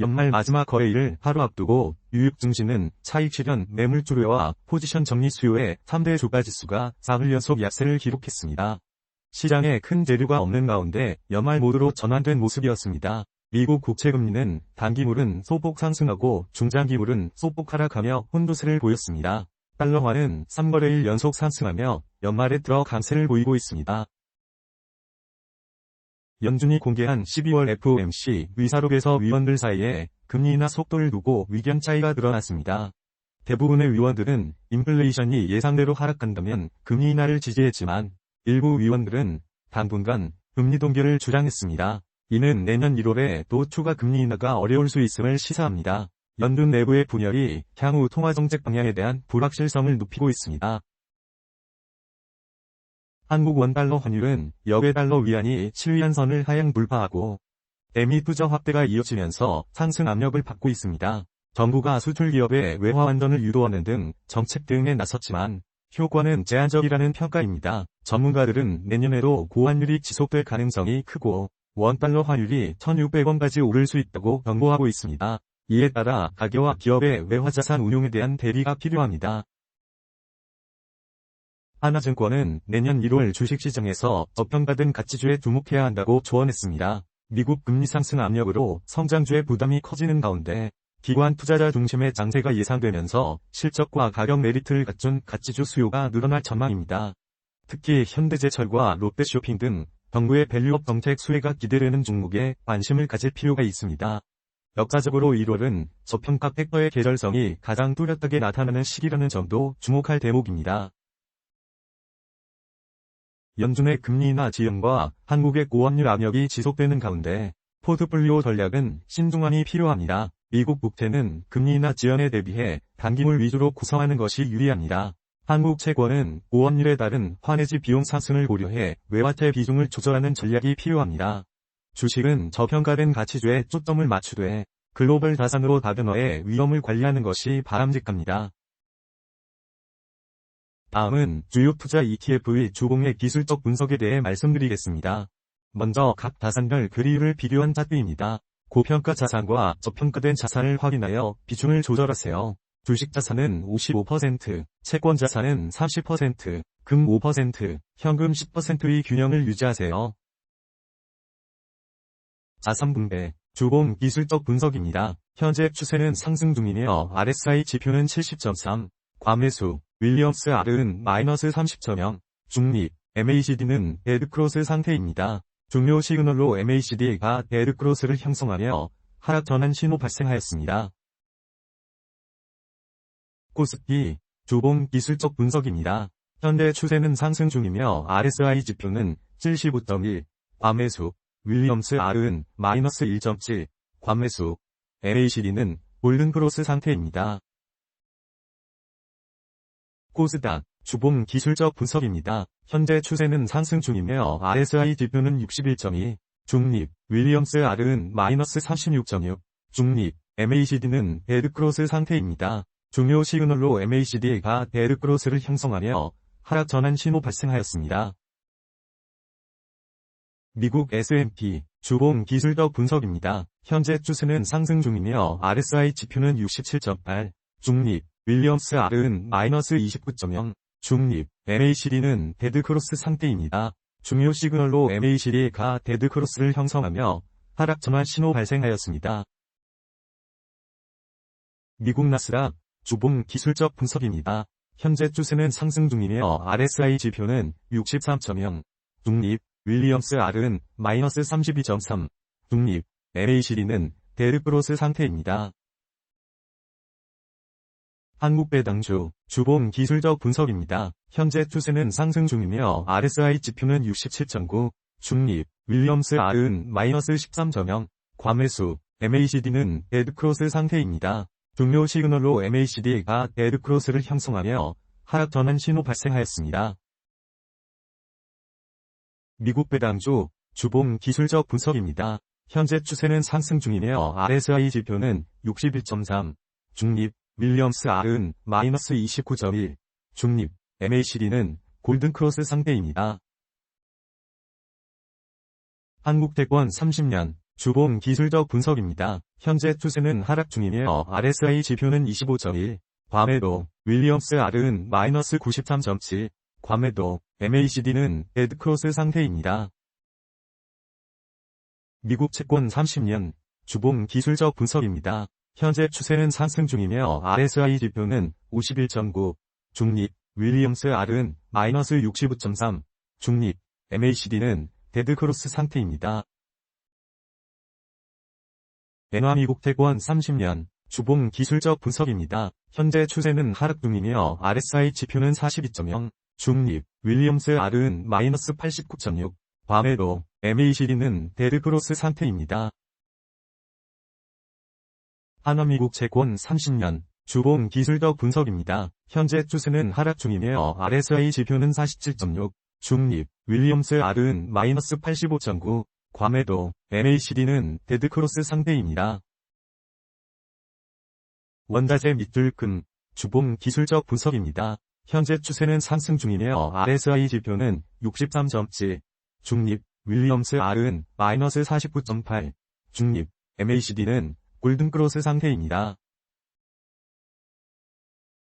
연말 마지막 거래일을 하루 앞두고 유육증시는 차익 실현, 매물주 뢰와 포지션 정리 수요의 3대 주가지수가 사흘 연속 약세를 기록했습니다. 시장에 큰 재료가 없는 가운데 연말 모드로 전환된 모습이었습니다. 미국 국채금리는 단기물은 소폭 상승하고 중장기물은 소폭 하락하며 혼조세를 보였습니다. 달러화는 3거래일 연속 상승하며 연말에 들어 강세를 보이고 있습니다. 연준이 공개한 12월 FOMC 의사록에서 위원들 사이에 금리 인하 속도를 두고 의견 차이가 드러났습니다. 대부분의 위원들은 인플레이션이 예상대로 하락한다면 금리 인하를 지지했지만 일부 위원들은 당분간 금리 동결을 주장했습니다. 이는 내년 1월에 또 추가 금리 인하가 어려울 수 있음을 시사합니다. 연준 내부의 분열이 향후 통화정책 방향에 대한 불확실성을 높이고 있습니다. 한국 원달러 환율은 역외 달러 위안이 7위안 선을 하향 돌파하고 대미 투자 확대가 이어지면서 상승 압력을 받고 있습니다. 정부가 수출 기업의 외화 환전을 유도하는 등 정책 대응에 나섰지만 효과는 제한적이라는 평가입니다. 전문가들은 내년에도 고환율이 지속될 가능성이 크고 원달러 환율이 1,600원까지 오를 수 있다고 경고하고 있습니다. 이에 따라 가계와 기업의 외화자산 운용에 대한 대비가 필요합니다. 하나증권은 내년 1월 주식시장에서 저평가된 가치주에 주목해야 한다고 조언했습니다. 미국 금리 상승 압력으로 성장주의 부담이 커지는 가운데 기관 투자자 중심의 장세가 예상되면서 실적과 가격 메리트를 갖춘 가치주 수요가 늘어날 전망입니다. 특히 현대제철과 롯데쇼핑 등 정부의 밸류업 정책 수혜가 기대되는 종목에 관심을 가질 필요가 있습니다. 역사적으로 1월은 저평가 팩터의 계절성이 가장 뚜렷하게 나타나는 시기라는 점도 주목할 대목입니다. 연준의 금리 인하 지연과 한국의 고환율 압력이 지속되는 가운데 포트폴리오 전략은 신중함이 필요합니다. 미국 국채는 금리 인하 지연에 대비해 단기물 위주로 구성하는 것이 유리합니다. 한국 채권은 고환율에 따른 환해지 비용 상승을 고려해 외화채 비중을 조절하는 전략이 필요합니다. 주식은 저평가된 가치주에 초점을 맞추되 글로벌 자산으로 다변화해 위험을 관리하는 것이 바람직합니다. 다음은 주요 투자 ETF의 주봉의 기술적 분석에 대해 말씀드리겠습니다. 먼저 각 자산별 괴리율을 비교한 차트입니다. 고평가 자산과 저평가된 자산을 확인하여 비중을 조절하세요. 주식 자산은 55%, 채권 자산은 30%, 금 5%, 현금 10%의 균형을 유지하세요. 자산 분배, 주봉 기술적 분석입니다. 현재 추세는 상승 중이며 RSI 지표는 70.3, 과매수, 윌리엄스 R은 마이너스 30.0, 중립, MACD는 데드크로스 상태입니다. 중요 시그널로 MACD가 데드크로스를 형성하며 하락 전환 신호 발생하였습니다. 코스피, 주봉 기술적 분석입니다. 현재 추세는 상승 중이며 RSI 지표는 75.1, 과매수, 윌리엄스 R은 마이너스 1.7, 과매수, MACD는 골든크로스 상태입니다. 코스닥, 주봉 기술적 분석입니다. 현재 추세는 상승 중이며 RSI 지표는 61.2, 중립, 윌리엄스 R은 마이너스 36.6, 중립, MACD는 데드크로스 상태입니다. 중요 시그널로 MACD가 데드크로스를 형성하며 하락 전환 신호 발생하였습니다. 미국 S&P, 주봉 기술적 분석입니다. 현재 추세는 상승 중이며 RSI 지표는 67.8, 중립, 윌리엄스 R은 마이너스 29.0, 중립, MACD는 데드크로스 상태입니다. 중요 시그널로 MACD가 데드크로스를 형성하며 하락 전환 신호 발생하였습니다. 미국 나스닥, 주봉 기술적 분석입니다. 현재 추세는 상승 중이며 RSI 지표는 63.0, 중립, 윌리엄스 R은 마이너스 32.3, 중립, MACD는 데드크로스 상태입니다. 한국배당주, 주봉 기술적 분석입니다. 현재 추세는 상승 중이며 RSI 지표는 67.9, 중립, 윌리엄스 R은 마이너스 13.0, 과매수, MACD는 데드크로스 상태입니다. 중요 시그널로 MACD가 데드크로스를 형성하며 하락 전환 신호 발생하였습니다. 미국 배당주, 주봉 기술적 분석입니다. 현재 추세는 상승 중이며 RSI 지표는 61.3, 중립, 윌리엄스 R은 마이너스 29.1, 중립, MACD는 골든크로스 상태입니다. 한국채권 30년, 주봉 기술적 분석입니다. 현재 추세는 하락 중이며 RSI 지표는 25.1, 과매도, 윌리엄스 R은 마이너스 93.7, 과매도, MACD는 데드크로스 상태입니다. 미국 채권 30년 주봉 기술적 분석입니다. 현재 추세는 상승 중이며 RSI 지표는 51.9, 중립, 윌리엄스 R은 마이너스 65.3, 중립, MACD는 데드크로스 상태입니다. 엔화 미국 채권 30년 주봉 기술적 분석입니다. 현재 추세는 하락 중이며 RSI 지표는 42.0, 중립, 윌리엄스 R은 마이너스 89.6, 과매도, MACD는 데드크로스 상태입니다. 한화 미국 채권 30년 주봉 기술적 분석입니다. 현재 추세는 하락 중이며 RSI 지표는 47.6, 중립, 윌리엄스 R은 마이너스 85.9, 과매도, MACD는 데드크로스 상태입니다. 원자재 밑줄 금 주봉 기술적 분석입니다. 현재 추세는 상승 중이며 RSI 지표는 63.7, 중립, 윌리엄스 R은 마이너스 49.8, 중립, MACD는 골든크로스 상태입니다.